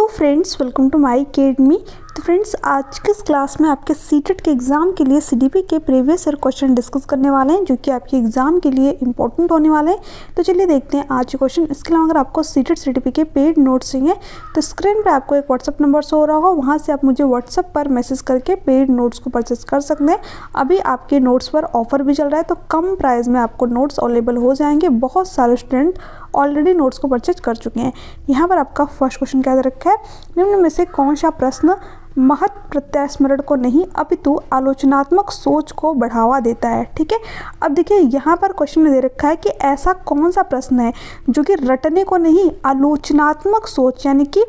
Friends, welcome to my academy. तो friends, आज के इस क्लास में आपके सीटेट के एग्ज़ाम के लिए सीडीपी के प्रीवियस ईयर क्वेश्चन डिस्कस करने वाले हैं, जो कि आपके एग्ज़ाम के लिए इंपॉर्टेंट होने वाले हैं। तो चलिए देखते हैं आज के क्वेश्चन। इसके अलावा अगर आपको सीटेट सीडीपी के पेड नोट्स चाहिए तो स्क्रीन पर आपको एक व्हाट्सअप नंबर शो हो रहा होगा, वहाँ से आप मुझे व्हाट्सअप पर मैसेज करके पेड नोट्स को परचेस कर सकते हैं। अभी आपके नोट्स पर ऑफर भी चल रहा है, तो कम प्राइस में आपको नोट्स अवेलेबल हो जाएंगे। बहुत सारे स्टूडेंट ऑलरेडी नोट्स को परचेज कर चुके हैं। यहाँ पर आपका फर्स्ट क्वेश्चन क्या दे रखा है, निम्न में से कौन सा प्रश्न महत प्रत्यास्मरण को नहीं अपितु आलोचनात्मक सोच को बढ़ावा देता है। ठीक है, अब देखिए यहाँ पर क्वेश्चन में दे रखा है कि ऐसा कौन सा प्रश्न है जो कि रटने को नहीं, आलोचनात्मक सोच यानी कि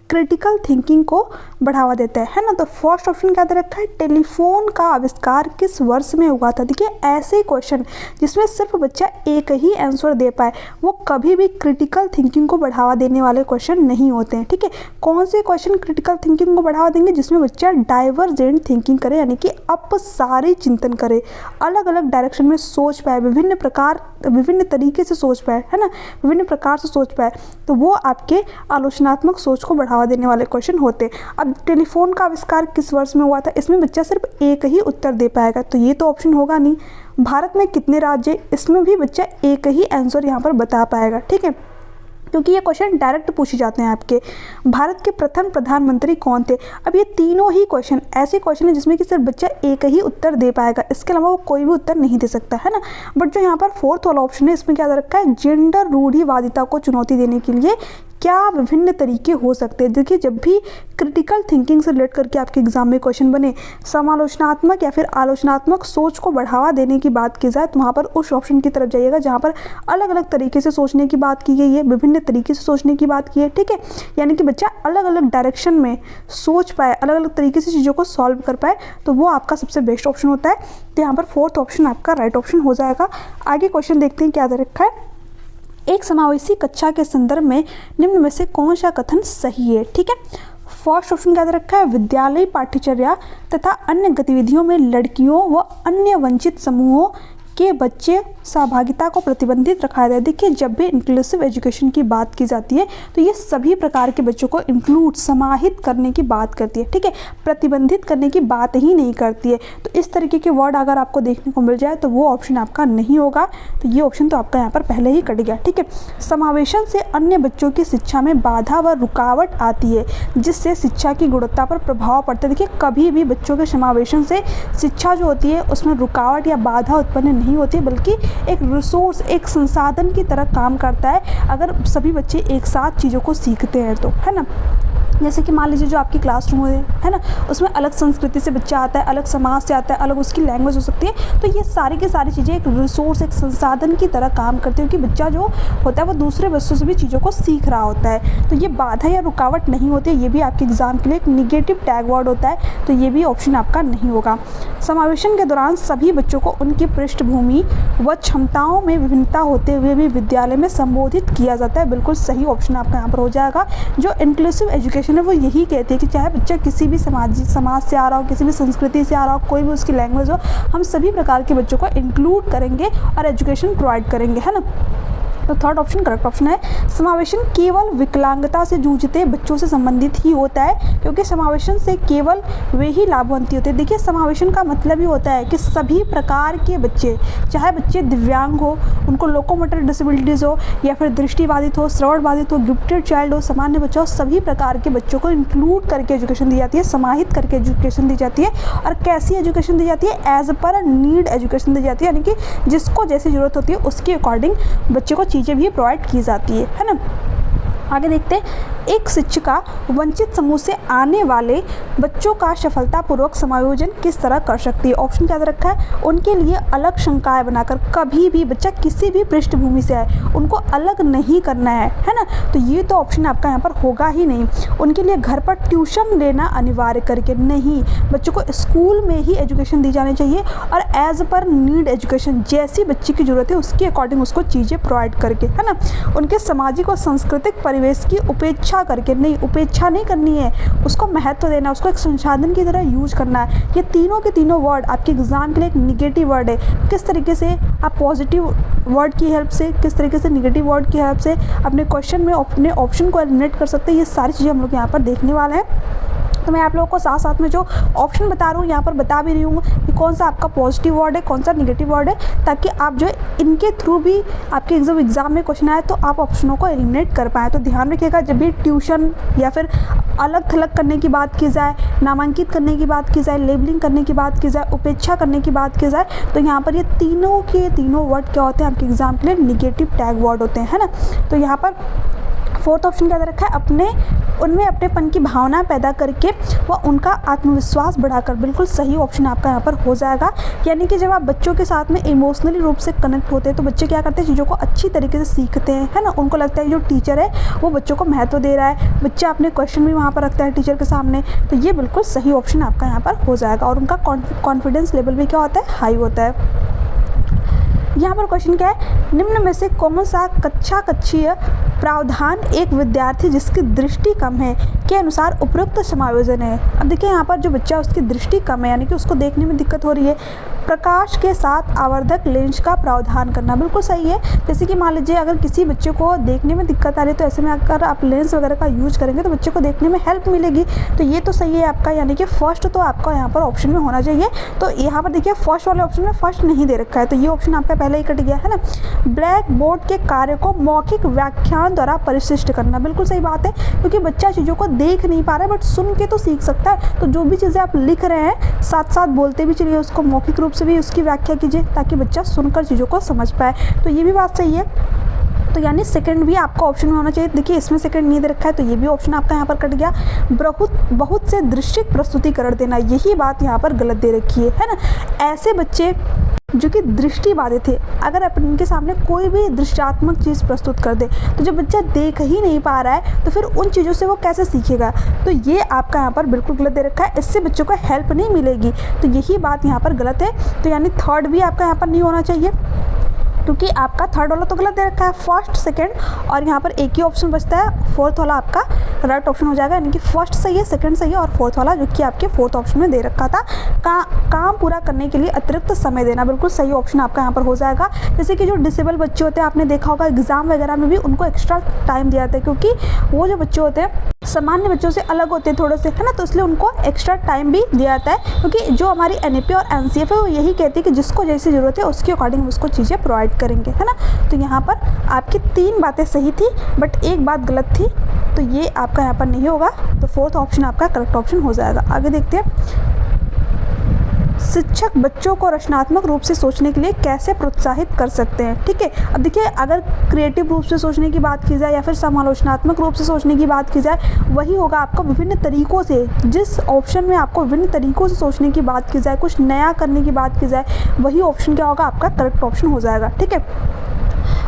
क्रिटिकल थिंकिंग को बढ़ावा देता है ना। तो फर्स्ट ऑप्शन क्या दे रखा है, टेलीफोन का आविष्कार किस वर्ष में हुआ था। देखिए, ऐसे क्वेश्चन जिसमें सिर्फ बच्चा एक ही आंसर दे पाए वो कभी भी क्रिटिकल थिंकिंग को बढ़ावा देने वाले क्वेश्चन नहीं होते हैं। ठीक है, कौन से क्वेश्चन क्रिटिकल थिंकिंग को बढ़ावा देंगे, जिसमें बच्चा डाइवर्जेंट थिंकिंग करे यानी कि अपसारी चिंतन करे, अलग अलग डायरेक्शन में सोच पाए, विभिन्न तरीके से सोच पाए, है ना, विभिन्न प्रकार से सोच पाए, तो वो आपके आलोचनात्मक सोच को बढ़ावा देने वाले क्वेश्चन होते हैं। अब टेलीफोन का आविष्कार किस वर्ष में हुआ था, इसमें बच्चा सिर्फ एक ही उत्तर दे पाएगा, तो ये तो ऑप्शन होगा नहीं। भारत में कितने राज्य, इसमें भी बच्चा एक ही आंसर यहाँ पर बता पाएगा। ठीक है, क्योंकि ये क्वेश्चन डायरेक्ट पूछे जाते हैं आपके। भारत के प्रथम प्रधानमंत्री कौन थे। अब ये तीनों ही क्वेश्चन ऐसे क्वेश्चन है जिसमें कि सिर्फ बच्चा एक ही उत्तर दे पाएगा, इसके अलावा वो कोई भी उत्तर नहीं दे सकता, है ना। बट जो यहाँ पर फोर्थ वाला ऑप्शन है, इसमें क्या दे रखा है, जेंडर रूढ़िवादिता को चुनौती देने के लिए क्या विभिन्न तरीके हो सकते हैं। देखिए, जब भी क्रिटिकल थिंकिंग से रिलेट करके आपके एग्जाम में क्वेश्चन बने, समालोचनात्मक या फिर आलोचनात्मक सोच को बढ़ावा देने की बात की जाए, तो वहाँ पर उस ऑप्शन की तरफ जाइएगा जहाँ पर अलग अलग तरीके से सोचने की बात की गई है, विभिन्न तरीके से सोचने की बात की है। ठीक है, यानी कि बच्चा अलग अलग डायरेक्शन में सोच पाए, अलग अलग तरीके से चीज़ों को सॉल्व कर पाए, तो वो आपका सबसे बेस्ट ऑप्शन होता है। तो यहाँ पर फोर्थ ऑप्शन आपका राइट ऑप्शन हो जाएगा। आगे क्वेश्चन देखते हैं क्या दे रखा है, एक समावेशी कक्षा के संदर्भ में निम्न में से कौन सा कथन सही है। ठीक है, फर्स्ट ऑप्शन क्या दे रखा है, विद्यालय पाठ्यचर्या तथा अन्य गतिविधियों में लड़कियों व अन्य वंचित समूहों के बच्चे सहभागिता को प्रतिबंधित रखा जाए। देखिए, जब भी इंक्लूसिव एजुकेशन की बात की जाती है तो ये सभी प्रकार के बच्चों को इंक्लूड, समाहित करने की बात करती है। ठीक है, प्रतिबंधित करने की बात ही नहीं करती है। तो इस तरीके के वर्ड अगर आपको देखने को मिल जाए तो वो ऑप्शन आपका नहीं होगा, तो ये ऑप्शन तो आपका यहाँ पर पहले ही कट गया। ठीक है, समावेशन से अन्य बच्चों की शिक्षा में बाधा व रुकावट आती है, जिससे शिक्षा की गुणवत्ता पर प्रभाव पड़ता है। देखिए, कभी भी बच्चों के समावेशन से शिक्षा जो होती है उसमें रुकावट या बाधा उत्पन्न नहीं होती, बल्कि एक रिसोर्स, एक संसाधन की तरह काम करता है अगर सभी बच्चे एक साथ चीज़ों को सीखते हैं तो, है ना। जैसे कि मान लीजिए जो आपकी क्लासरूम है ना, उसमें अलग संस्कृति से बच्चा आता है, अलग समाज से आता है, अलग उसकी लैंग्वेज हो सकती है, तो ये सारी की सारी चीज़ें एक रिसोर्स, एक संसाधन की तरह काम करती है, क्योंकि बच्चा जो होता है वो दूसरे बच्चों से भी चीज़ों को सीख रहा होता है। तो ये बाधा या रुकावट नहीं होती है, ये भी आपके एग्जाम के लिए एक निगेटिव टैग वर्ड होता है, तो ये भी ऑप्शन आपका नहीं होगा। समावेशन के दौरान सभी बच्चों को उनकी पृष्ठभूमि व क्षमताओं में विभिन्नता होते हुए भी विद्यालय में संबोधित किया जाता है, बिल्कुल सही ऑप्शन आपका यहाँ पर हो जाएगा। जो इंक्लूसिव एजुकेशन है वो यही कहती है कि चाहे बच्चा किसी भी समाज से आ रहा हो, किसी भी संस्कृति से आ रहा हो, कोई भी उसकी लैंग्वेज हो, हम सभी प्रकार के बच्चों को इंक्लूड करेंगे और एजुकेशन प्रोवाइड करेंगे, है ना। तो थर्ड ऑप्शन करेक्ट ऑप्शन है। समावेशन केवल विकलांगता से जूझते बच्चों से संबंधित ही होता है, क्योंकि समावेशन से केवल वे ही लाभान्वित होते हैं। देखिए, समावेशन का मतलब ही होता है कि सभी प्रकार के बच्चे, चाहे बच्चे दिव्यांग हो, उनको लोकोमोटर डिसेबिलिटीज़ हो, या फिर दृष्टिबाधित हो, श्रवण बाधित हो, गिफ्टेड चाइल्ड हो, सामान्य बच्चा हो, सभी प्रकार के बच्चों को इंक्लूड करके एजुकेशन दी जाती है, समाहित करके एजुकेशन दी जाती है। और कैसी एजुकेशन दी जाती है, एज पर नीड एजुकेशन दी जाती है, यानी कि जिसको जैसी ज़रूरत होती है उसके अकॉर्डिंग बच्चे को चीज़ें भी प्रोवाइड की जाती है ना। आगे देखते हैं, एक शिक्षिका वंचित समूह से आने वाले बच्चों का सफलतापूर्वक समायोजन किस तरह कर सकती है। ऑप्शन क्या दे रखा है, उनके लिए अलग शंकाएं बनाकर, कभी भी बच्चा किसी भी पृष्ठभूमि से आए उनको अलग नहीं करना है ना। तो ये तो ऑप्शन आपका यहाँ पर होगा ही नहीं। उनके लिए घर पर ट्यूशन लेना अनिवार्य करके नहीं, बच्चों को स्कूल में ही एजुकेशन दी जानी चाहिए और एज पर नीड एजुकेशन, जैसी बच्चे की ज़रूरत है उसके अकॉर्डिंग उसको चीज़ें प्रोवाइड करके, है ना। उनके सामाजिक और सांस्कृतिक परिवेश की उपेक्षा उपेक्षा करके नहीं, उपेक्षा नहीं करनी है, उसको महत्व देना, उसको एक संसाधन की तरह यूज करना है। ये तीनों के तीनों वर्ड आपके एग्जाम के लिए एक निगेटिव वर्ड है। किस तरीके से आप पॉजिटिव वर्ड की हेल्प से, किस तरीके से निगेटिव वर्ड की हेल्प से अपने क्वेश्चन में अपने ऑप्शन को एलिमिनेट कर सकते हैं, ये सारी चीज़ें हम लोग यहाँ पर देखने वाले हैं। तो मैं आप लोगों को साथ साथ में जो ऑप्शन बता रहा हूँ यहाँ पर बता भी रही हूँ कि कौन सा आपका पॉजिटिव वर्ड है, कौन सा निगेटिव वर्ड है, ताकि आप जो इनके थ्रू भी आपके एग्जाम में क्वेश्चन आए तो आप ऑप्शनों को एलिमिनेट कर पाएँ। तो ध्यान रखिएगा, जब भी ट्यूशन या फिर अलग थलग करने की बात की जाए, नामांकित करने की बात की जाए, लेबलिंग करने की बात की जाए, उपेक्षा करने की बात की जाए, तो यहाँ पर ये तीनों के तीनों वर्ड क्या होते हैं आपके एग्जाम के लिए निगेटिव टैग वर्ड होते हैं, है ना। तो यहाँ पर फोर्थ ऑप्शन क्या दे रखा है, उनमें अपनेपन की भावना पैदा करके व उनका आत्मविश्वास बढ़ाकर। बिल्कुल सही ऑप्शन आपका यहाँ पर हो जाएगा। यानी कि जब आप बच्चों के साथ में इमोशनली रूप से कनेक्ट होते हैं तो बच्चे क्या करते हैं, चीज़ों को अच्छी तरीके से सीखते हैं, है ना। उनको लगता है जो टीचर है वो बच्चों को महत्व दे रहा है, बच्चा अपने क्वेश्चन भी वहाँ पर रखता है टीचर के सामने। तो ये बिल्कुल सही ऑप्शन आपका यहाँ पर हो जाएगा और उनका कॉन्फिडेंस लेवल भी क्या होता है, हाई होता है। यहाँ पर क्वेश्चन क्या है, निम्न में से कौन सा कक्षीय प्रावधान एक विद्यार्थी जिसकी दृष्टि कम है के अनुसार उपयुक्त समायोजन है। अब देखिए यहाँ पर जो बच्चा उसकी दृष्टि कम है, यानी कि उसको देखने में दिक्कत हो रही है, प्रकाश के साथ आवर्धक लेंस का प्रावधान करना बिल्कुल सही है। जैसे कि मान लीजिए अगर किसी बच्चे को देखने में दिक्कत आ रही है तो ऐसे में अगर आप लेंस वगैरह का यूज करेंगे तो बच्चे को देखने में हेल्प मिलेगी। तो ये तो सही है आपका, यानी कि फर्स्ट तो आपका यहाँ पर ऑप्शन में होना चाहिए। तो यहाँ पर देखिए फर्स्ट वाले ऑप्शन में फर्स्ट नहीं दे रखा है, तो ये ऑप्शन आपका पहले ही कट गया, है ना। ब्लैक बोर्ड के कार्य को मौखिक व्याख्यान द्वारा परिशिष्ट करना बिल्कुल सही बात है, क्योंकि बच्चा चीज़ों को देख नहीं पा रहा है बट सुन के तो सीख सकता है। तो जो भी चीज़ें आप लिख रहे हैं साथ साथ बोलते भी चलिए, उसको मौखिक रूप से भी उसकी व्याख्या कीजिए ताकि बच्चा सुनकर चीज़ों को समझ पाए। तो ये भी बात सही है। तो यानी सेकंड भी आपका ऑप्शन में होना चाहिए। देखिए इसमें सेकंड नहीं दे रखा है तो ये भी ऑप्शन आपका यहाँ पर कट गया। बहुत से दृश्यिक प्रस्तुतिकरण देना, यही बात यहाँ पर गलत दे रखी है ना। ऐसे बच्चे जो कि दृष्टि बाधित थे, अगर अपन इनके सामने कोई भी दृश्यात्मक चीज़ प्रस्तुत कर दे तो जो बच्चा देख ही नहीं पा रहा है तो फिर उन चीज़ों से वो कैसे सीखेगा। तो ये आपका यहाँ पर बिल्कुल गलत दे रखा है, इससे बच्चों को हेल्प नहीं मिलेगी। तो यही बात यहाँ पर गलत है। तो यानी थर्ड भी आपका यहाँ पर नहीं होना चाहिए, क्योंकि आपका थर्ड वाला तो गलत दे रखा है, फर्स्ट सेकंड और यहाँ पर एक ही ऑप्शन बचता है, फोर्थ वाला आपका राइट ऑप्शन हो जाएगा। यानी कि फर्स्ट सही है, सेकंड सही है और फोर्थ वाला जो कि आपके फोर्थ ऑप्शन में दे रखा था, काम पूरा करने के लिए अतिरिक्त समय देना, बिल्कुल सही ऑप्शन आपका यहाँ पर हो जाएगा। जैसे कि जो डिसेबल बच्चे होते हैं, आपने देखा होगा एग्जाम वगैरह में भी उनको एक्स्ट्रा टाइम दिया जाता है, क्योंकि वो जो बच्चे होते हैं सामान्य बच्चों से अलग होते हैं थोड़े से, है ना। तो इसलिए उनको एक्स्ट्रा टाइम भी दिया जाता है, क्योंकि जो हमारी NAP और NCF है वो यही कहती है कि जिसको जैसी ज़रूरत है उसके अकॉर्डिंग हम उसको चीज़ें प्रोवाइड करेंगे, है ना। तो यहाँ पर आपकी 3 बातें सही थी बट एक बात गलत थी, तो ये आपका यहाँ पर नहीं होगा। तो फोर्थ ऑप्शन आपका करेक्ट ऑप्शन हो जाएगा। आगे देखते हैं, शिक्षक बच्चों को रचनात्मक रूप से सोचने के लिए कैसे प्रोत्साहित कर सकते हैं। ठीक है, अब देखिए अगर क्रिएटिव रूप से सोचने की बात की जाए या फिर समालोचनात्मक रूप से सोचने की बात की जाए, वही होगा आपको विभिन्न तरीकों से, जिस ऑप्शन में आपको विभिन्न तरीकों से सोचने की बात की जाए, कुछ नया करने की बात की जाए, वही ऑप्शन क्या होगा आपका करेक्ट ऑप्शन हो जाएगा। ठीक है,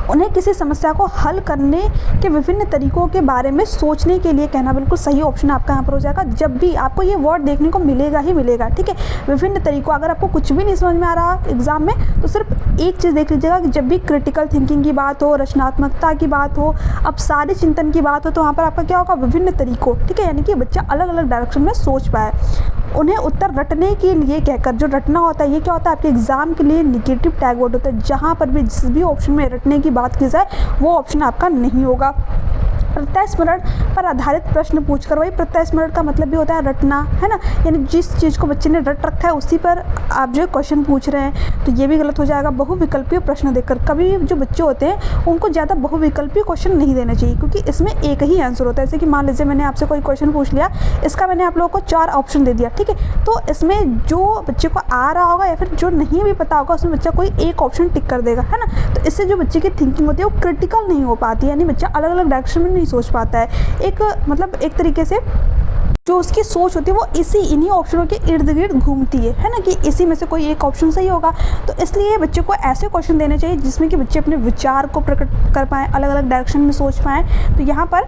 उन्हें किसी समस्या को हल करने के विभिन्न तरीकों के बारे में सोचने के लिए कहना, बिल्कुल सही ऑप्शन आपका यहाँ पर हो जाएगा। जब भी आपको ये वर्ड देखने को मिलेगा ही मिलेगा, ठीक है, विभिन्न तरीकों। अगर आपको कुछ भी नहीं समझ में आ रहा एग्जाम में तो सिर्फ एक चीज़ देख लीजिएगा कि जब भी क्रिटिकल थिंकिंग की बात हो, रचनात्मकता की बात हो, अब सारे चिंतन की बात हो, तो वहाँ पर आपका क्या होगा, विभिन्न तरीकों। ठीक है, यानी कि बच्चा अलग अलग डायरेक्शन में सोच पाए। उन्हें उत्तर रटने के लिए कहकर, जो रटना होता है ये क्या होता है आपके एग्जाम के लिए निगेटिव टैग वर्ड होता है। जहाँ पर भी जिस भी ऑप्शन में रटने की बात की जाए वो ऑप्शन आपका नहीं होगा। प्रत्यय स्मरण पर आधारित प्रश्न पूछकर, वही प्रत्यय स्मरण का मतलब भी होता है रटना, है ना। यानी जिस चीज़ को बच्चे ने रट रखा है उसी पर आप जो क्वेश्चन पूछ रहे हैं, तो ये भी गलत हो जाएगा। बहुविकल्पीय प्रश्न देकर, कभी जो बच्चे होते हैं उनको ज़्यादा बहुविकल्पीय क्वेश्चन नहीं देना चाहिए, क्योंकि इसमें एक ही आंसर होता है। जैसे कि मान लीजिए मैंने आपसे कोई क्वेश्चन पूछ लिया, इसका मैंने आप लोगों को 4 ऑप्शन दे दिया, ठीक है, तो इसमें जो बच्चे को आ रहा होगा या फिर जो नहीं भी पता होगा उसमें बच्चा कोई एक ऑप्शन टिक कर देगा, है ना। तो इससे जो बच्चे की थिंकिंग होती है वो क्रिटिकल नहीं हो पाती, यानी बच्चा अलग अलग डायरेक्शन में नहीं सोच पाता है। एक मतलब एक तरीके से जो उसकी सोच होती है वो इन्हीं ऑप्शनों के इर्द गिर्द घूमती है ना, कि इसी में से कोई एक ऑप्शन सही होगा। तो इसलिए बच्चे को ऐसे क्वेश्चन देने चाहिए जिसमें कि बच्चे अपने विचार को प्रकट कर पाएँ, अलग अलग डायरेक्शन में सोच पाएँ। तो यहाँ पर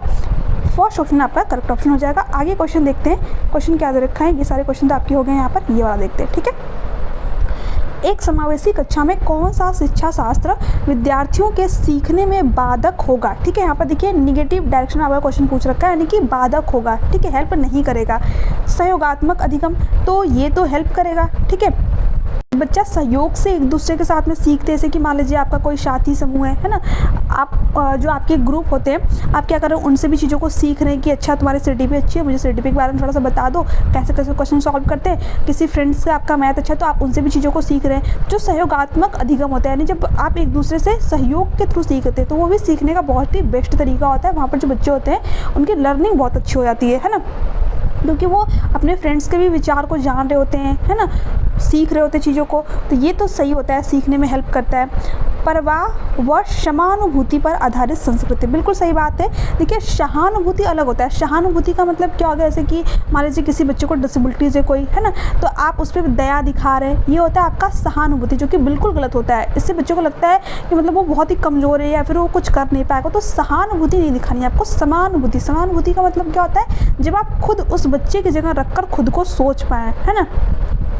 फर्स्ट ऑप्शन आपका करेक्ट ऑप्शन हो जाएगा। आगे क्वेश्चन देखते हैं, क्वेश्चन क्या दे रखा है। ये सारे क्वेश्चन तो आपके हो गए, यहाँ पर ये वाला देखते हैं। ठीक है, एक समावेशी कक्षा में कौन सा शिक्षा शास्त्र विद्यार्थियों के सीखने में बाधक होगा। ठीक है, यहाँ पर देखिए निगेटिव डायरेक्शन में आपका क्वेश्चन पूछ रखा है, यानी कि बाधक होगा। ठीक है, हेल्प नहीं करेगा। सहयोगात्मक अधिगम, तो ये तो हेल्प करेगा। ठीक है, बच्चा सहयोग से एक दूसरे के साथ में सीखते हैं, जैसे कि मान लीजिए आपका कोई साथी समूह है ना, आप जो आपके ग्रुप होते हैं, आप क्या कर रहे हो, उनसे भी चीज़ों को सीख रहे हैं कि अच्छा तुम्हारी सीडीपी अच्छी है, मुझे सीडीपी के बारे में थोड़ा सा बता दो, कैसे कैसे क्वेश्चन सॉल्व करते हैं। किसी फ्रेंड्स से आपका मैथ अच्छा है तो आप उनसे भी चीज़ों को सीख रहे हैं। जो सहयोगात्मक अधिगम होता है, यानी जब आप एक दूसरे से सहयोग के थ्रू सीखते हैं, तो वो भी सीखने का बहुत ही बेस्ट तरीका होता है। वहाँ पर जो बच्चे होते हैं उनकी लर्निंग बहुत अच्छी हो जाती है ना, क्योंकि वो अपने फ्रेंड्स के भी विचार को जान रहे होते हैं, है ना, सीख रहे होते हैं चीज़ों को, तो ये तो सही होता है, सीखने में हेल्प करता है। परवाह व समानुभूति पर आधारित संस्कृति, बिल्कुल सही बात है। देखिए सहानुभूति अलग होता है। सहानुभूति का मतलब क्या हो गया, जैसे कि मान लीजिए किसी बच्चे को डिसेबिलिटीज है कोई, है ना, तो आप उस पर दया दिखा रहे हैं, ये होता है आपका सहानुभूति, जो कि बिल्कुल गलत होता है। इससे बच्चों को लगता है कि मतलब वो बहुत ही कमज़ोर है या फिर वो कुछ कर नहीं पाएगा, तो सहानुभूति नहीं दिखानी है आपको, समानुभूति। समानुभूति का मतलब क्या होता है, जब आप खुद उस बच्चे की जगह रखकर खुद को सोच पाएँ, है ना,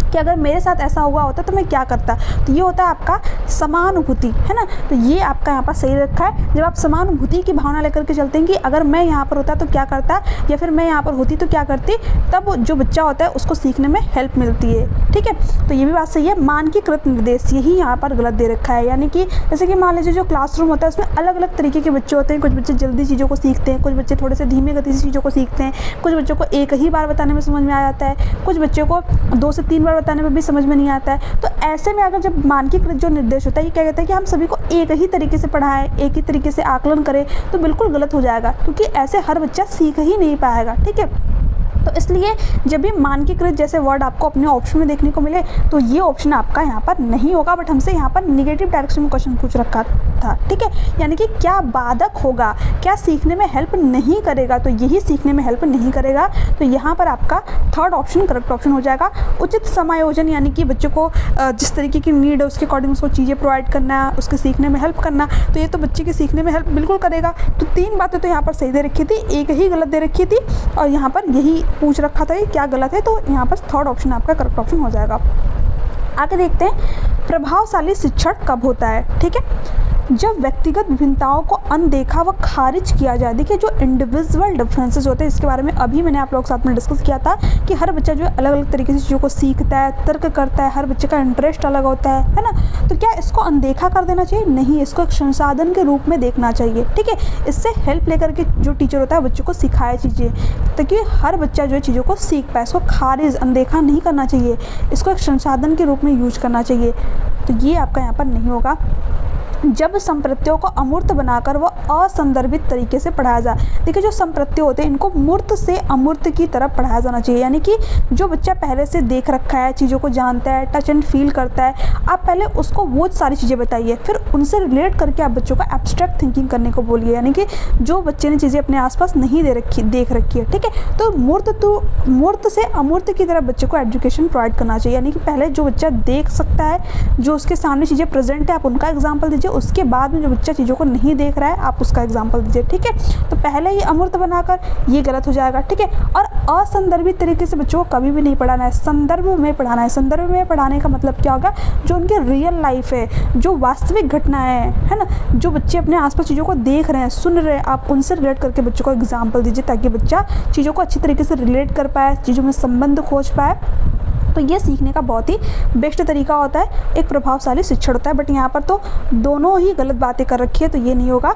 कि अगर मेरे साथ ऐसा हुआ होता तो मैं क्या करता, तो ये होता है आपका समानुभूति, है ना। तो ये आपका यहाँ पर सही रखा है। जब आप समानुभूति की भावना लेकर के चलते हैं कि अगर मैं यहाँ पर होता तो क्या करता, या फिर मैं यहाँ पर होती तो क्या करती, तब जो बच्चा होता है उसको सीखने में हेल्प मिलती है। ठीक है, तो ये भी बात सही है। मानकीकृत निर्देश, यही यहाँ पर गलत दे रखा है, यानी कि जैसे कि मान लीजिए जो क्लासरूम होता है उसमें अलग अलग तरीके के बच्चे होते हैं। कुछ बच्चे जल्दी चीज़ों को सीखते हैं, कुछ बच्चे थोड़े से धीमे गति से चीज़ों को सीखते हैं, कुछ बच्चों को एक ही बार बताने में समझ में आ जाता है, कुछ बच्चों को 2 से 3 बार बताने में भी समझ में नहीं आता है। तो ऐसे में अगर जब मानकीकृत जो निर्देश होता है, ये क्या कहता है कि हम सभी को एक ही तरीके से पढ़ाएं, एक ही तरीके से आकलन करें, तो बिल्कुल गलत हो जाएगा, क्योंकि ऐसे हर बच्चा सीख ही नहीं पाएगा। ठीक है, तो इसलिए जब भी मानकीकृत जैसे वर्ड आपको अपने ऑप्शन में देखने को मिले, तो ये ऑप्शन आपका यहाँ पर नहीं होगा। बट हमसे यहाँ पर निगेटिव डायरेक्शन में क्वेश्चन पूछ रखा था। ठीक है, यानी कि क्या बाधक होगा, क्या सीखने में हेल्प नहीं करेगा, तो यही सीखने में हेल्प नहीं करेगा। तो यहाँ पर आपका थर्ड ऑप्शन करेक्ट ऑप्शन हो जाएगा। उचित समायोजन, यानी कि बच्चों को जिस तरीके की नीड है उसके अकॉर्डिंग उसको चीज़ें प्रोवाइड करना, उसके सीखने में हेल्प करना, तो ये तो बच्चे के सीखने में हेल्प बिल्कुल करेगा। तो 3 बातें तो यहाँ पर सही दे रखी थी, एक ही गलत दे रखी थी, और यहाँ पर यही पूछ रखा था क्या गलत है, तो यहाँ पर थर्ड ऑप्शन आपका करेक्ट ऑप्शन हो जाएगा। आगे देखते हैं, प्रभावशाली शिक्षण कब होता है। ठीक है, जब व्यक्तिगत विभिन्नताओं को अनदेखा व खारिज किया जाए। देखिए जो इंडिविजुअल डिफरेंसेस होते हैं, इसके बारे में अभी मैंने आप लोगों के साथ में डिस्कस किया था कि हर बच्चा जो है अलग अलग तरीके से चीज़ों को सीखता है, तर्क करता है, हर बच्चे का इंटरेस्ट अलग होता है ना। तो क्या इसको अनदेखा कर देना चाहिए? नहीं, इसको एक संसाधन के रूप में देखना चाहिए। ठीक है, इससे हेल्प लेकर के जो टीचर होता है बच्चों को सिखाए चीज़ें, ताकि हर बच्चा जो है चीज़ों को सीख पाए। इसको खारिज अनदेखा नहीं करना चाहिए, इसको एक संसाधन के रूप में यूज करना चाहिए। तो ये आपका यहाँ पर नहीं होगा। जब संप्रत्ययों को अमूर्त बनाकर वह असंदर्भित तरीके से पढ़ाया जाए। देखिए जो संप्रत्यय होते हैं इनको मूर्त से अमूर्त की तरफ पढ़ाया जाना चाहिए, यानी कि जो बच्चा पहले से देख रखा है, चीज़ों को जानता है, टच एंड फील करता है, आप पहले उसको वो सारी चीज़ें बताइए, फिर उनसे रिलेट करके आप बच्चों को एब्स्ट्रैक्ट थिंकिंग करने को बोलिए, यानी कि जो बच्चे ने चीज़ें अपने आसपास नहीं देख रखी है। ठीक है, तो मूर्त से अमूर्त की तरफ बच्चे को एजुकेशन प्रोवाइड करना चाहिए, यानी कि पहले जो बच्चा देख सकता है, जो उसके सामने चीज़ें प्रेजेंट है, आप उनका एग्जाम्पल दीजिए। उसके बाद में जो बच्चा चीज़ों को नहीं देख रहा है, आप उसका एग्जाम्पल दीजिए। ठीक है, तो पहले ही अमूर्त बनाकर ये गलत हो जाएगा। ठीक है, और असंदर्भित तरीके से बच्चों को कभी भी नहीं पढ़ाना है, संदर्भ में पढ़ाना है। संदर्भ में पढ़ाने का मतलब क्या होगा? जो उनके रियल लाइफ है, जो वास्तविक घटनाएं है ना, जो बच्चे अपने आसपास चीज़ों को देख रहे हैं, सुन रहे हैं, आप उनसे रिलेट करके बच्चों को एग्जाम्पल दीजिए, ताकि बच्चा चीज़ों को अच्छी तरीके से रिलेट कर पाए, चीज़ों में संबंध खोज पाए। तो ये सीखने का बहुत ही बेस्ट तरीका होता है, एक प्रभावशाली शिक्षण होता है। बट यहाँ पर तो दोनों ही गलत बातें कर रखी है, तो ये नहीं होगा।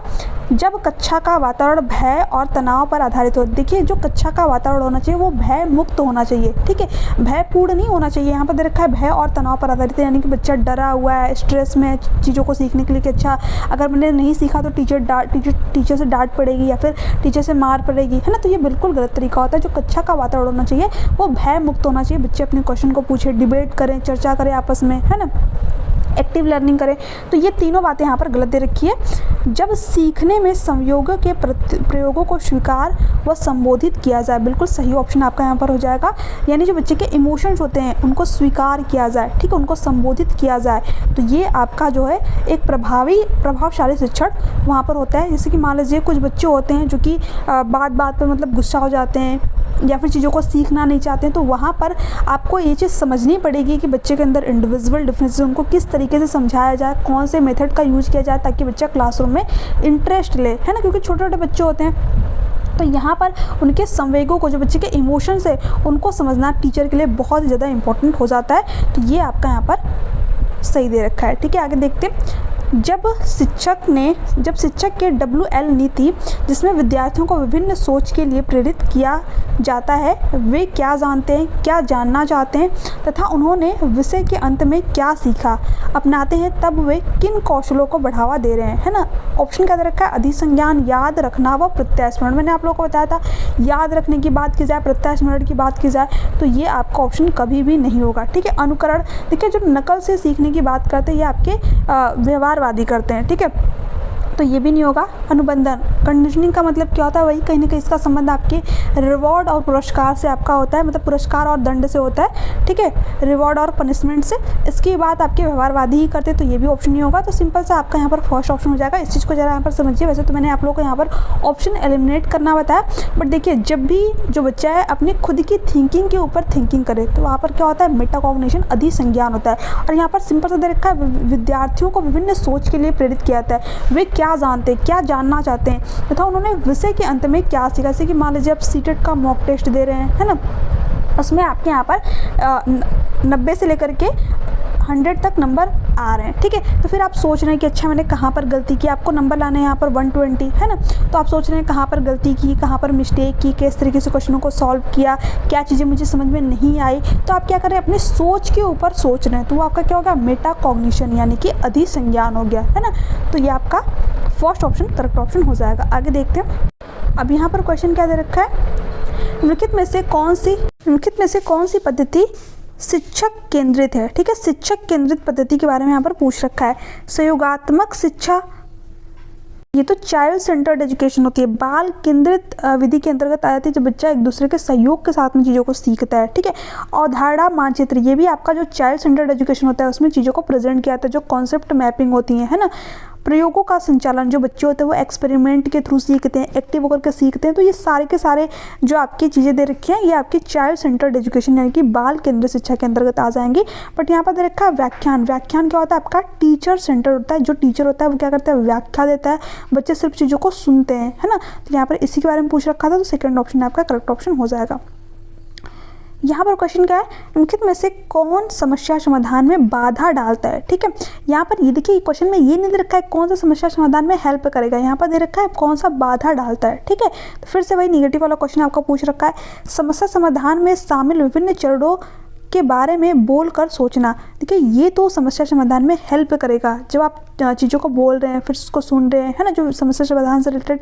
जब कक्षा का वातावरण भय और तनाव पर आधारित हो। देखिए जो कक्षा का वातावरण होना चाहिए वो भय मुक्त होना चाहिए। ठीक है, भयपूर्ण नहीं होना चाहिए। यहाँ पर दे रखा है भय और तनाव पर आधारित है, यानी कि बच्चा डरा हुआ है, स्ट्रेस में चीज़ों को सीखने के लिए कि अच्छा अगर मैंने नहीं सीखा तो टीचर से डांट पड़ेगी या फिर टीचर से मार पड़ेगी, है ना। तो ये बिल्कुल गलत तरीका होता है। जो कक्षा का वातावरण होना चाहिए वो भय मुक्त होना चाहिए। बच्चे अपने क्वेश्चन को पूछे, डिबेट करें, चर्चा करें आपस में, है ना, एक्टिव लर्निंग करें। तो ये तीनों बातें यहाँ पर गलत दे रखी है। जब सीखने में संयोगों के प्रयोगों को स्वीकार व संबोधित किया जाए, बिल्कुल सही ऑप्शन आपका यहाँ पर हो जाएगा। यानी जो बच्चे के इमोशंस होते हैं उनको स्वीकार किया जाए, ठीक है, उनको संबोधित किया जाए, तो ये आपका जो है एक प्रभावशाली शिक्षण वहाँ पर होता है। जैसे कि मान लीजिए कुछ बच्चे होते हैं जो कि बात बात पर मतलब गुस्सा हो जाते हैं, या फिर चीज़ों को सीखना नहीं चाहते हैं, तो वहाँ पर आपको ये चीज़ समझनी पड़ेगी कि बच्चे के अंदर इंडिविजुअल डिफरेंसेस उनको किस तरीके से समझाया जाए, कौन से मेथड का यूज किया जाए ताकि बच्चा क्लासरूम में इंटरेस्ट ले, है ना, क्योंकि छोटे छोटे बच्चे होते हैं। तो यहाँ पर उनके संवेगों को, जो बच्चे के इमोशंस है, उनको समझना टीचर के लिए बहुत ज़्यादा इंपॉर्टेंट हो जाता है। तो ये आपका यहाँ पर सही दे रखा है। ठीक है, आगे देखते हैं। जब शिक्षक के WL नीति, जिसमें विद्यार्थियों को विभिन्न सोच के लिए प्रेरित किया जाता है, वे क्या जानते हैं, क्या जानना चाहते हैं तथा उन्होंने विषय के अंत में क्या सीखा, अपनाते हैं, तब वे किन कौशलों को बढ़ावा दे रहे हैं, है ना। ऑप्शन क्या दे रखा है, अधिसंज्ञान, याद रखना व प्रत्यास्मरण। मैंने आप लोगों को बताया था याद रखने की बात की जाए, प्रत्यास्मरण की बात की जाए, तो ये आपका ऑप्शन कभी भी नहीं होगा। ठीक है, अनुकरण, देखिए जो नकल से सीखने की बात करते हैं ये आपके व्यवहारवादी करते हैं। ठीक है, तो ये भी नहीं होगा। अनुबंधन, कंडीशनिंग का मतलब क्या होता है, वही कहीं ना कहीं इसका संबंध आपके रिवॉर्ड और पुरस्कार से आपका होता है, मतलब पुरस्कार और दंड से होता है। ठीक है, रिवॉर्ड और पनिशमेंट से। इसकी बात आपके व्यवहारवादी ही करते, तो ये भी ऑप्शन नहीं होगा। तो सिंपल सा आपका यहाँ पर फर्स्ट ऑप्शन हो जाएगा। इस चीज़ को जरा यहाँ पर समझिए। वैसे तो मैंने आप लोगों को यहाँ पर ऑप्शन एलिमिनेट करना बताया, बट देखिए जब भी जो बच्चा है अपनी खुद की थिंकिंग के ऊपर थिंकिंग करे तो वहाँ पर क्या होता है, मेटाकॉग्निशन, अधिसंज्ञान होता है। और यहाँ पर सिंपल सा दे रखा है, विद्यार्थियों को विभिन्न सोच के लिए प्रेरित किया जाता है, वे क्या जानते हैं, क्या जानना चाहते हैं तथा उन्होंने विषय के अंत में क्या सीखा। जैसे कि मान लीजिए आप सीटेट का मॉक टेस्ट दे रहे हैं, है ना, उसमें आपके यहाँ पर 90 से लेकर के 100 तक नंबर आ रहे हैं। ठीक है, तो फिर आप सोच रहे हैं कि अच्छा मैंने कहाँ पर गलती की, आपको नंबर लाने हैं यहाँ पर 120, है ना। तो आप सोच रहे हैं कहाँ पर गलती की, कहाँ पर मिस्टेक की, किस तरीके से क्वेश्चनों को सॉल्व किया, क्या चीज़ें मुझे समझ में नहीं आई। तो आप क्या करें, अपनी सोच के ऊपर सोच रहे हैं, तो वो आपका क्या होगा, मेटाकॉग्निशन यानी कि अधिसंज्ञान हो गया, है ना। तो ये आपका फर्स्ट ऑप्शन करेक्ट ऑप्शन हो जाएगा। आगे देखते हैं। अब यहाँ पर क्वेश्चन क्या दे रखा है, निम्नलिखित में से कौन सी पद्धति शिक्षक केंद्रित है। ठीक है, शिक्षक केंद्रित पद्धति के बारे में यहाँ पर पूछ रखा है। सहयोगात्मक शिक्षा, ये तो चाइल्ड सेंटर्ड एजुकेशन होती है, बाल केंद्रित विधि के अंतर्गत आ जाती है, जब बच्चा एक दूसरे के सहयोग के साथ में चीज़ों को सीखता है। ठीक है, अवधारणा मानचित्र, ये भी आपका जो चाइल्ड सेंटर्ड एजुकेशन होता है उसमें चीज़ों को प्रेजेंट किया जाता है, जो कॉन्सेप्ट मैपिंग होती है ना। प्रयोगों का संचालन, जो बच्चे होते हैं वो एक्सपेरिमेंट के थ्रू सीखते हैं, एक्टिव होकर के सीखते हैं। तो ये सारे के सारे जो आपकी चीज़ें दे रखी हैं ये आपकी चाइल्ड सेंटर्ड एजुकेशन यानी कि बाल केंद्रित शिक्षा के अंतर्गत आ जाएंगी। बट यहाँ पर दे रखा है व्याख्यान। व्याख्यान क्या होता है, आपका टीचर सेंटर होता है। जो टीचर होता है वो क्या करता है, व्याख्या देता है, बच्चे सिर्फ चीज़ों को सुनते हैं, है ना। तो यहाँ पर इसी के बारे में पूछ रखा था, तो सेकेंड ऑप्शन आपका करेक्ट ऑप्शन हो जाएगा। यहाँ पर क्वेश्चन क्या है, निम्नलिखित में से कौन समस्या समाधान में बाधा डालता है। ठीक है, यहाँ पर ये देखिए क्वेश्चन में ये नहीं दे रखा है कौन सा समस्या समाधान में हेल्प करेगा, यहाँ पर दे रखा है कौन सा बाधा डालता है। ठीक है, तो फिर से वही नेगेटिव वाला क्वेश्चन आपका पूछ रखा है। समस्या समाधान में शामिल विभिन्न चरणों के बारे में बोलकर सोचना। देखिए ये तो समस्या समाधान में हेल्प करेगा, जब आप चीज़ों को बोल रहे हैं फिर उसको सुन रहे हैं, है ना। जो समस्या समाधान से रिलेटेड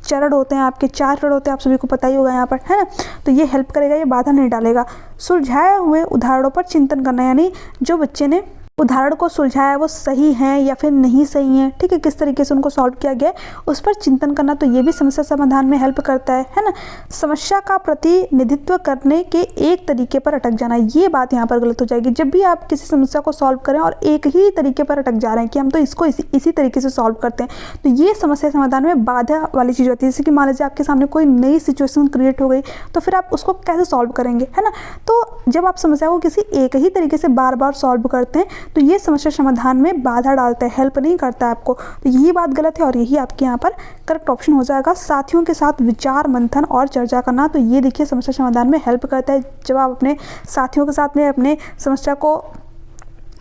चरण होते हैं आपके, 4 चरण होते हैं, आप सभी को पता ही होगा यहाँ पर, है ना। तो ये हेल्प करेगा, ये बाधा नहीं डालेगा। सुलझाए हुए उदाहरणों पर चिंतन करना, यानी जो बच्चे ने उदाहरण को सुलझाया वो सही हैं या फिर नहीं सही हैं। ठीक है, किस तरीके से उनको सॉल्व किया गया उस पर चिंतन करना, तो ये भी समस्या समाधान में हेल्प करता है ना। समस्या का प्रतिनिधित्व करने के एक तरीके पर अटक जाना, ये बात यहाँ पर गलत हो जाएगी। जब भी आप किसी समस्या को सॉल्व करें और एक ही तरीके पर अटक जा रहे हैं कि हम तो इसको इसी तरीके से सॉल्व करते हैं, तो ये समस्या समाधान में बाधा वाली चीज़ होती है। जैसे कि मान लीजिए आपके सामने कोई नई सिचुएशन क्रिएट हो गई, तो फिर आप उसको कैसे सॉल्व करेंगे, है ना। तो जब आप समस्या को किसी एक ही तरीके से बार बार सॉल्व करते हैं तो ये समस्या समाधान में बाधा डालता है, हेल्प नहीं करता है आपको। तो यही बात गलत है और यही आपके यहाँ पर करेक्ट ऑप्शन हो जाएगा। साथियों के साथ विचार मंथन और चर्चा करना, तो ये देखिए समस्या समाधान में हेल्प करता है। जब आप अपने साथियों के साथ में अपने समस्या को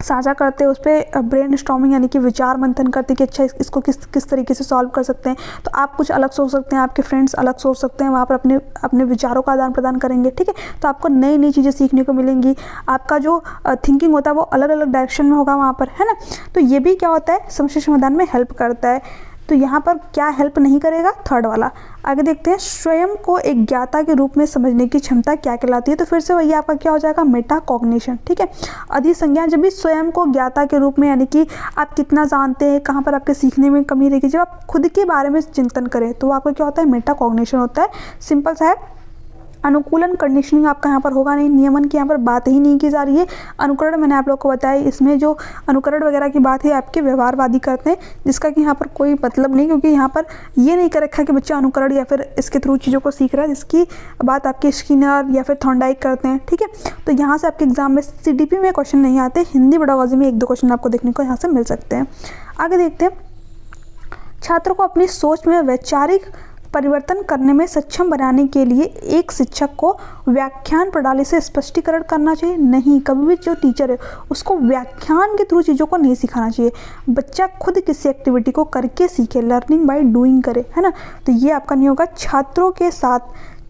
साझा करते हैं, उस पर ब्रेन स्टॉर्मिंग यानी कि विचार मंथन करते हैं कि अच्छा इसको किस तरीके से सॉल्व कर सकते हैं। तो आप कुछ अलग सोच सकते हैं, आपके फ्रेंड्स अलग सोच सकते हैं, वहाँ पर अपने विचारों का आदान प्रदान करेंगे। ठीक है, तो आपको नई नई चीज़ें सीखने को मिलेंगी, आपका जो थिंकिंग होता है वो अलग अलग डायरेक्शन में होगा वहाँ पर, है ना। तो ये भी क्या होता है, समस्या समाधान में हेल्प करता है। तो यहाँ पर क्या हेल्प नहीं करेगा, थर्ड वाला। आगे देखते हैं, स्वयं को एक ज्ञाता के रूप में समझने की क्षमता क्या कहलाती है। तो फिर से वही आपका क्या हो जाएगा, मेटाकॉग्निशन। ठीक है, अधिसंज्ञान, जब भी स्वयं को ज्ञाता के रूप में यानी कि आप कितना जानते हैं, कहाँ पर आपके सीखने में कमी रहेगी, जब आप खुद के बारे में चिंतन करें तो आपका क्या होता है, मेटाकॉग्निशन होता है। सिंपल सा है। अनुकूलन कंडीशनिंग आपका यहाँ पर होगा नहीं, नियमन की यहाँ पर बात ही नहीं की जा रही है। अनुकरण मैंने आप लोग को बताया, इसमें जो अनुकरण वगैरह की बात है आपके व्यवहारवादी करते हैं, जिसका कि यहाँ पर कोई मतलब नहीं, क्योंकि यहाँ पर ये नहीं कर रखा कि बच्चा अनुकरण या फिर इसके थ्रू चीज़ों को सीख रहा है, जिसकी बात आपके स्किनर या फिर थॉर्नडाइक करते हैं। ठीक है, तो यहाँ से आपके एग्जाम में CDP में क्वेश्चन नहीं आते, हिंदी पेडागोजी में 1-2 क्वेश्चन आपको देखने को यहाँ से मिल सकते हैं। आगे देखते हैं, छात्रों को अपनी सोच में वैचारिक परिवर्तन करने में सक्षम बनाने के लिए एक शिक्षक को व्याख्यान प्रणाली से स्पष्टीकरण करना चाहिए। नहीं, कभी भी जो टीचर है उसको व्याख्यान के थ्रू चीज़ों को नहीं सिखाना चाहिए। बच्चा खुद किसी एक्टिविटी को करके सीखे, लर्निंग बाय डूइंग करे, है ना। तो ये आपका नहीं होगा। छात्रों के साथ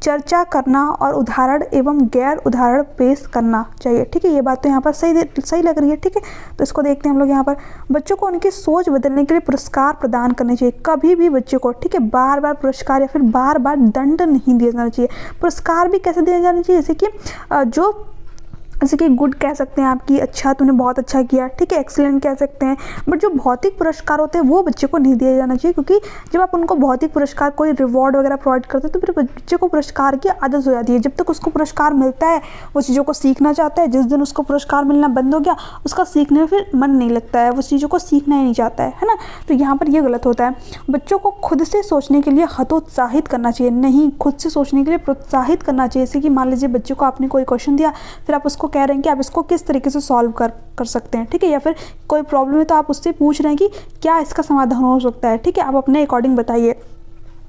चर्चा करना और उदाहरण एवं गैर उदाहरण पेश करना चाहिए। ठीक है, ये बात तो यहाँ पर सही लग रही है। ठीक है, तो इसको देखते हैं हम लोग यहाँ पर। बच्चों को उनकी सोच बदलने के लिए पुरस्कार प्रदान करने चाहिए। कभी भी बच्चों को, ठीक है, बार बार पुरस्कार या फिर बार बार दंड नहीं दिया जाना चाहिए। पुरस्कार भी कैसे दिया जाना चाहिए, जैसे कि गुड कह सकते हैं आपकी, अच्छा तूने बहुत अच्छा किया, ठीक है, एक्सीलेंट कह सकते हैं। बट जो भौतिक पुरस्कार होते हैं वो बच्चे को नहीं दिया जाना चाहिए, क्योंकि जब आप उनको भौतिक पुरस्कार, कोई रिवॉर्ड वगैरह प्रोवाइड करते हैं तो फिर बच्चे को पुरस्कार की आदत हो जाती है। जब तक उसको पुरस्कार मिलता है वो चीज़ों को सीखना चाहता है, जिस दिन उसको पुरस्कार मिलना बंद हो गया उसका सीखने में फिर मन नहीं लगता है, वो चीज़ों को सीखना ही नहीं चाहता है ना। तो यहाँ पर ये गलत होता है। बच्चों को खुद से सोचने के लिए हतोत्साहित करना चाहिए। नहीं, खुद से सोचने के लिए प्रोत्साहित करना चाहिए। जैसे कि मान लीजिए बच्चे को आपने कोई क्वेश्चन दिया, फिर आप उसको कह रहे हैं कि आप इसको किस तरीके से सॉल्व कर सकते हैं, ठीक है, या फिर कोई प्रॉब्लम है तो आप उससे पूछ रहे हैं कि क्या इसका समाधान हो सकता है, ठीक है, आप अपने अकॉर्डिंग बताइए।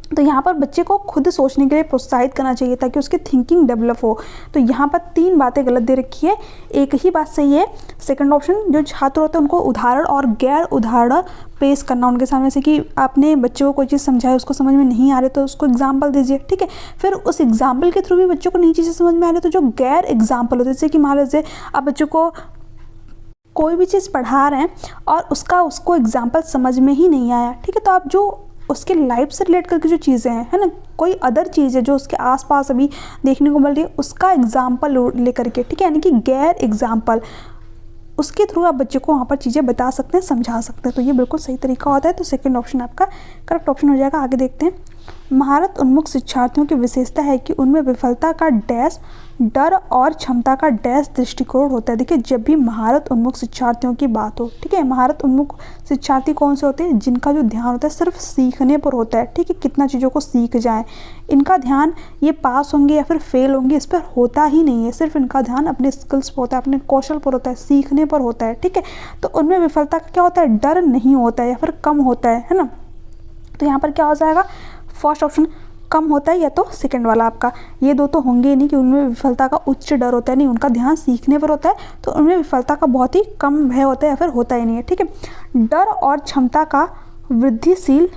तो यहाँ पर बच्चे को खुद सोचने के लिए प्रोत्साहित करना चाहिए ताकि उसकी थिंकिंग डेवलप हो। तो यहाँ पर 3 बातें गलत दे रखी है, एक ही बात सही है। सेकंड ऑप्शन, जो छात्र होते हैं उनको उदाहरण और गैर उदाहरण पेश करना उनके सामने, से कि आपने बच्चों को कोई चीज़ समझाई, उसको समझ में नहीं आ रही तो उसको एग्जाम्पल दीजिए, ठीक है। फिर उस एग्जाम्पल के थ्रू भी बच्चों को नई चीज़ें समझ में आ रही तो जो गैर एग्जाम्पल होते हैं, जैसे कि मान लीजिए आप बच्चों को कोई भी चीज़ पढ़ा रहे हैं और उसको एग्जाम्पल समझ में ही नहीं आया, ठीक है, तो आप जो उसके लाइफ से रिलेट करके जो चीज़ें हैं, है ना, कोई अदर चीज़ है जो उसके आसपास अभी देखने को मिल रही है, उसका एग्जाम्पल लेकर के, ठीक है, यानी कि गैर एग्जाम्पल, उसके थ्रू आप बच्चे को वहाँ पर चीज़ें बता सकते हैं, समझा सकते हैं। तो ये बिल्कुल सही तरीका होता है। तो सेकंड ऑप्शन आपका करेक्ट ऑप्शन हो जाएगा। आगे देखते हैं, महारत उन्मुख शिक्षार्थियों की विशेषता है कि उनमें विफलता का डैश डर और क्षमता का डैश दृष्टिकोण होता है। देखिए, जब भी महारत उन्मुख शिक्षार्थियों की बात हो, ठीक है, महारत उन्मुख शिक्षार्थी कौन से होते हैं, जिनका जो ध्यान होता है सिर्फ सीखने पर होता है, ठीक है, कितना चीज़ों को सीख जाए, इनका ध्यान ये पास होंगे या फिर फेल होंगे इस पर होता ही नहीं है, सिर्फ इनका ध्यान अपने स्किल्स पर होता है, अपने कौशल पर होता है, सीखने पर होता है, ठीक है। तो उनमें विफलता का क्या होता है, डर नहीं होता है या फिर कम होता है ना। तो यहाँ पर क्या हो जाएगा, फर्स्ट ऑप्शन कम होता है या तो सेकंड वाला आपका, ये दो तो होंगे ही नहीं कि उनमें विफलता का उच्च डर होता है, नहीं, उनका ध्यान सीखने पर होता है, तो उनमें विफलता का बहुत ही कम भय होता है या फिर होता ही नहीं है, ठीक है। डर और क्षमता का वृद्धिशील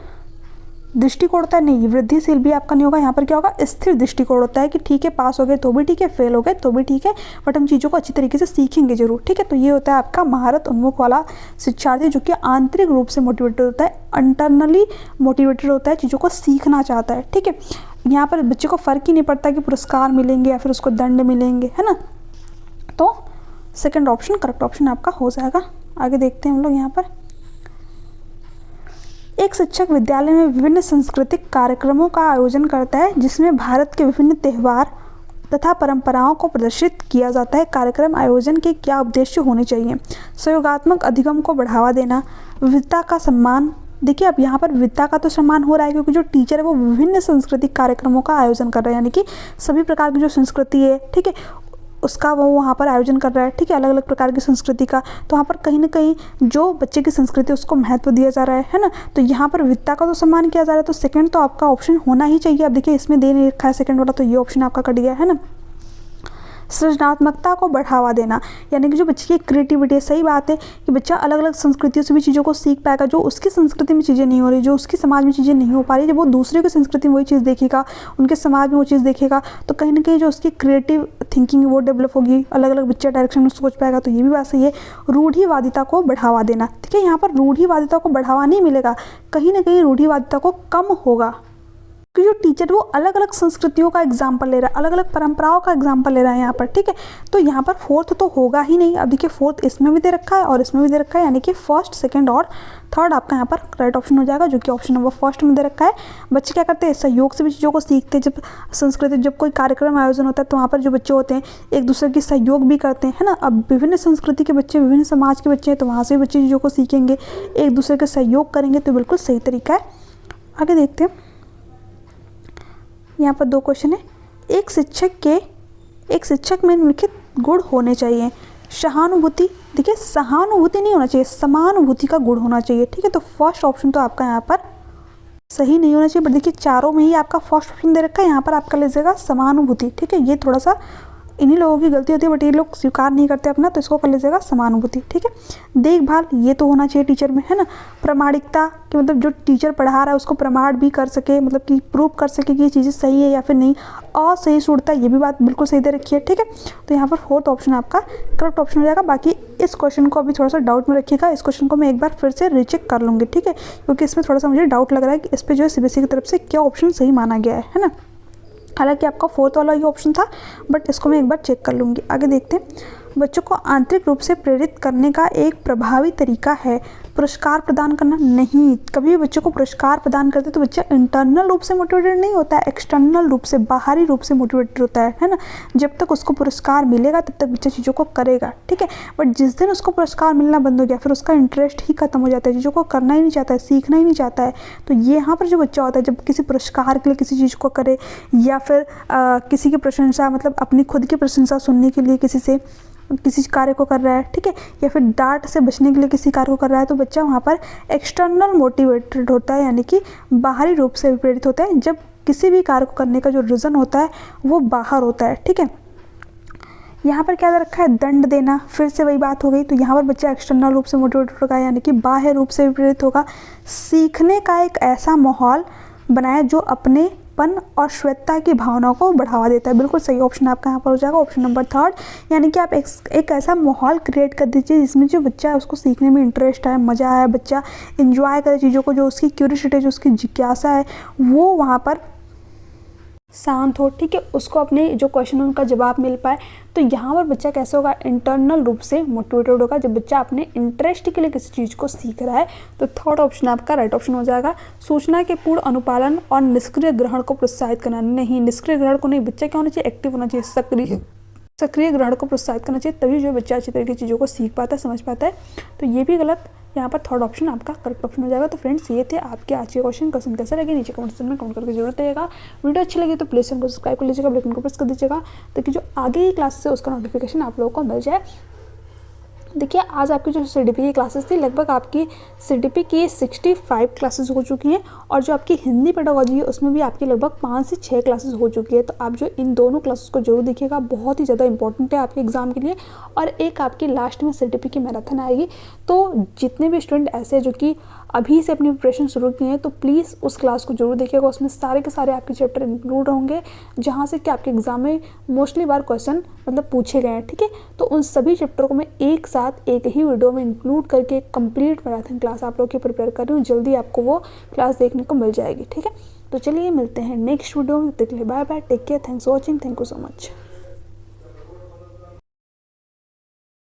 दृष्टिकोण होता है, नहीं, वृद्धिशील भी आपका नहीं होगा। यहाँ पर क्या होगा, स्थिर दृष्टिकोण होता है कि ठीक है, पास हो गए तो भी ठीक है, फेल हो गए तो भी ठीक है, बट हम चीज़ों को अच्छी तरीके से सीखेंगे जरूर, ठीक है। तो ये होता है आपका महारत उन्मुख वाला शिक्षार्थी, जो कि आंतरिक रूप से मोटिवेटेड होता है, इंटरनली मोटिवेटेड होता है, चीज़ों को सीखना चाहता है, ठीक है। यहाँ पर बच्चे को फ़र्क ही नहीं पड़ता कि पुरस्कार मिलेंगे या फिर उसको दंड मिलेंगे, है ना। तो सेकेंड ऑप्शन करेक्ट ऑप्शन आपका हो जाएगा। आगे देखते हैं हम लोग यहाँ पर, एक शिक्षक विद्यालय में विभिन्न सांस्कृतिक कार्यक्रमों का आयोजन करता है जिसमें भारत के विभिन्न त्यौहार तथा परंपराओं को प्रदर्शित किया जाता है। कार्यक्रम आयोजन के क्या उद्देश्य होने चाहिए, सहयोगात्मक अधिगम को बढ़ावा देना, विविधता का सम्मान। देखिए, अब यहाँ पर विविधता का तो सम्मान हो रहा है क्योंकि जो टीचर है वो विभिन्न सांस्कृतिक कार्यक्रमों का आयोजन कर रहा है, यानी कि सभी प्रकार की जो संस्कृति है, ठीक है, उसका वो वहाँ पर आयोजन कर रहा है, ठीक है, अलग अलग प्रकार की संस्कृति का। तो वहाँ पर कहीं ना कहीं जो बच्चे की संस्कृति उसको महत्व दिया जा रहा है ना। तो यहाँ पर विविधता का तो सम्मान किया जा रहा है, तो सेकंड तो आपका ऑप्शन होना ही चाहिए। अब देखिए, इसमें दे नहीं रखा है सेकंड वाला, तो ये ऑप्शन आपका कट गया है ना। सृजनात्मकता को बढ़ावा देना, यानी कि जो बच्चे की क्रिएटिविटी है, सही बात है कि बच्चा अलग अलग संस्कृतियों से भी चीज़ों को सीख पाएगा, जो उसकी संस्कृति में चीज़ें नहीं हो रही, जो उसकी समाज में चीज़ें नहीं हो पा रही, जब वो दूसरे की संस्कृति में वही चीज़ देखेगा, उनके समाज में वो चीज़ देखेगा, तो कहीं ना कहीं जो उसकी क्रिएटिव थिंकिंग वो डेवलप होगी, अलग अलग बच्चा डायरेक्शन में सोच पाएगा। तो ये भी बात सही है। रूढ़िवादिता को बढ़ावा देना, ठीक है, यहाँ पर रूढ़िवादिता को बढ़ावा नहीं मिलेगा, कहीं ना कहीं रूढ़िवादिता को कम होगा, कि जो टीचर वो अलग अलग संस्कृतियों का एग्जाम्पल ले रहा है, अलग अलग परंपराओं का एग्जाम्पल ले रहा है यहाँ पर, ठीक है। तो यहाँ पर फोर्थ तो होगा ही नहीं। अब देखिए फोर्थ इसमें भी दे रखा है और इसमें भी दे रखा है, यानी कि फर्स्ट, सेकंड और थर्ड आपका यहाँ पर राइट ऑप्शन हो जाएगा, जो कि ऑप्शन नंबर फर्स्ट में दे रखा है। बच्चे क्या करते हैं, सहयोग से भी चीज़ों को सीखते हैं। जब संस्कृति, जब कोई कार्यक्रम आयोजन होता है तो वहाँ पर जो बच्चे होते हैं एक दूसरे की सहयोग भी करते हैं, है ना। अब विभिन्न संस्कृति के बच्चे, विभिन्न समाज के बच्चे हैं, तो वहाँ से भी बच्चे चीज़ों को सीखेंगे, एक दूसरे के सहयोग करेंगे, तो बिल्कुल सही तरीका है। आगे देखते हैं, यहाँ पर 2 क्वेश्चन है। एक शिक्षक में निम्नलिखित गुण होने चाहिए। सहानुभूति, देखिए सहानुभूति नहीं होना चाहिए, समानुभूति का गुण होना चाहिए, ठीक है। तो फर्स्ट ऑप्शन तो आपका यहाँ पर सही नहीं होना चाहिए, बट देखिए चारों में ही आपका फर्स्ट ऑप्शन दे रखा है, यहाँ पर आपका लीजिएगा समानुभूति, ठीक है। ये थोड़ा सा इन्हीं लोगों की गलती होती है, बट ये लोग स्वीकार नहीं करते अपना, तो इसको कर लीजिएगा समानुभूति, ठीक है। देखभाल, ये तो होना चाहिए टीचर में, है ना। प्रामाणिकता कि मतलब जो टीचर पढ़ा रहा है उसको प्रमाण भी कर सके, मतलब कि प्रूव कर सके कि ये चीज़ें सही है या फिर नहीं। असहिष्णुता, ये भी बात बिल्कुल सही दे रखी है, ठीक है। तो यहाँ पर फोर्थ ऑप्शन आपका करेक्ट ऑप्शन हो जाएगा। बाकी इस क्वेश्चन को अभी थोड़ा सा डाउट में रखिएगा, इस क्वेश्चन को मैं एक बार फिर से रीचेक कर लूँगी, ठीक है, क्योंकि इसमें थोड़ा सा मुझे डाउट लग रहा है कि इस पर जो है सीबीएसई की तरफ से क्या ऑप्शन सही माना गया है ना। हालांकि आपका फोर्थ वाला ये ऑप्शन था, बट इसको मैं एक बार चेक कर लूँगी। आगे देखते हैं, बच्चों को आंतरिक रूप से प्रेरित करने का एक प्रभावी तरीका है पुरस्कार प्रदान करना। नहीं, कभी भी बच्चों को पुरस्कार प्रदान करते तो बच्चा इंटरनल रूप से मोटिवेटेड नहीं होता है, एक्सटर्नल रूप से, बाहरी रूप से मोटिवेटेड होता है ना। जब तक उसको पुरस्कार मिलेगा तब तक बच्चा चीज़ों को करेगा, ठीक है। बट जिस दिन उसको पुरस्कार मिलना बंद हो गया, फिर उसका इंटरेस्ट ही खत्म हो जाता है, चीज़ों को करना ही नहीं चाहता है, सीखना ही नहीं चाहता है। तो ये यहाँ पर जो बच्चा होता है, जब किसी पुरस्कार के लिए किसी चीज़ को करे, या फिर किसी की प्रशंसा, मतलब अपनी खुद की प्रशंसा सुनने के लिए किसी से किसी कार्य को कर रहा है, ठीक है, या फिर डांट से बचने के लिए किसी कार्य को कर रहा है, तो बच्चा वहाँ पर एक्सटर्नल मोटिवेटेड होता है, यानी कि बाहरी रूप से प्रेरित होता है। जब किसी भी कार्य को करने का जो रीज़न होता है वो बाहर होता है, ठीक है। यहाँ पर क्या रखा है, दंड देना, फिर से वही बात हो गई। तो यहाँ पर बच्चा एक्सटर्नल रूप से मोटिवेटेड होगा, यानी कि बाह्य रूप से प्रेरित होगा। सीखने का एक ऐसा माहौल बनाए जो अपनेपन और श्वेतता की भावनाओं को बढ़ावा देता है। बिल्कुल सही ऑप्शन आपका यहाँ पर हो जाएगा, ऑप्शन नंबर थर्ड। यानी कि आप एक ऐसा माहौल क्रिएट कर दीजिए जिसमें जो बच्चा है उसको सीखने में इंटरेस्ट आए, मज़ा आए, बच्चा इंजॉय करे चीज़ों को, जो उसकी क्यूरियोसिटी, जो उसकी जिज्ञासा है वो वहाँ पर शांत हो, ठीक है, उसको अपने जो क्वेश्चन उनका जवाब मिल पाए। तो यहाँ पर बच्चा कैसे होगा, इंटरनल रूप से मोटिवेटेड होगा। जब बच्चा अपने इंटरेस्ट के लिए किसी चीज़ को सीख रहा है, तो थर्ड ऑप्शन आपका राइट ऑप्शन हो जाएगा। सूचना के पूर्ण अनुपालन और निष्क्रिय ग्रहण को प्रोत्साहित करना। नहीं, निष्क्रिय ग्रहण को नहीं, बच्चा क्या होना चाहिए, एक्टिव होना चाहिए, सक्रिय ग्रहण को प्रोत्साहित करना चाहिए, तभी जो बच्चा अच्छी तरीके की चीज़ों को सीख पाता है, समझ पाता है। तो ये भी गलत, यहाँ पर थर्ड ऑप्शन आपका करेक्ट ऑप्शन हो जाएगा। तो फ्रेंड्स, ये थे आपके आज के क्वेश्चन कैसे लगे नीचे कमेंट सेक्शन में कमेंट करके जरूर देगा। वीडियो अच्छी लगी तो प्लीज़ चैनल को सब्सक्राइब कर लीजिएगा, बेल आइकन को प्रेस कर दीजिएगा, ताकि जो आगे की क्लासेस है उसका नोटिफिकेशन आप लोगों को मिल जाए। देखिए, आज आपकी जो सीडीपी की क्लासेस थी, लगभग आपकी सीडीपी की 65 क्लासेस हो चुकी हैं, और जो आपकी हिंदी पेडागोजी है उसमें भी आपकी लगभग 5 से 6 क्लासेस हो चुकी है। तो आप जो इन दोनों क्लासेस को जरूर देखिएगा, बहुत ही ज़्यादा इंपॉर्टेंट है आपके एग्जाम के लिए। और एक आपकी लास्ट में सीडीपी की मैराथन आएगी, तो जितने भी स्टूडेंट ऐसे हैं जो कि अभी से अपनी प्रिपरेशन शुरू की हैं, तो प्लीज़ उस क्लास को जरूर देखिएगा। उसमें सारे के सारे आपके चैप्टर इंक्लूड होंगे, जहाँ से कि आपके एग्जाम में मोस्टली बार क्वेश्चन मतलब पूछे गए हैं, ठीक है। तो उन सभी चैप्टर को मैं एक साथ एक ही वीडियो में इंक्लूड करके कंप्लीट मैराथन क्लास आप लोग की प्रिपेयर कर रही हूँ। जल्दी आपको वो क्लास देखने को मिल जाएगी, ठीक है। तो चलिए मिलते हैं नेक्स्ट वीडियो में, तब तक के लिए bye bye, take care, thanks for watching, thank you so much.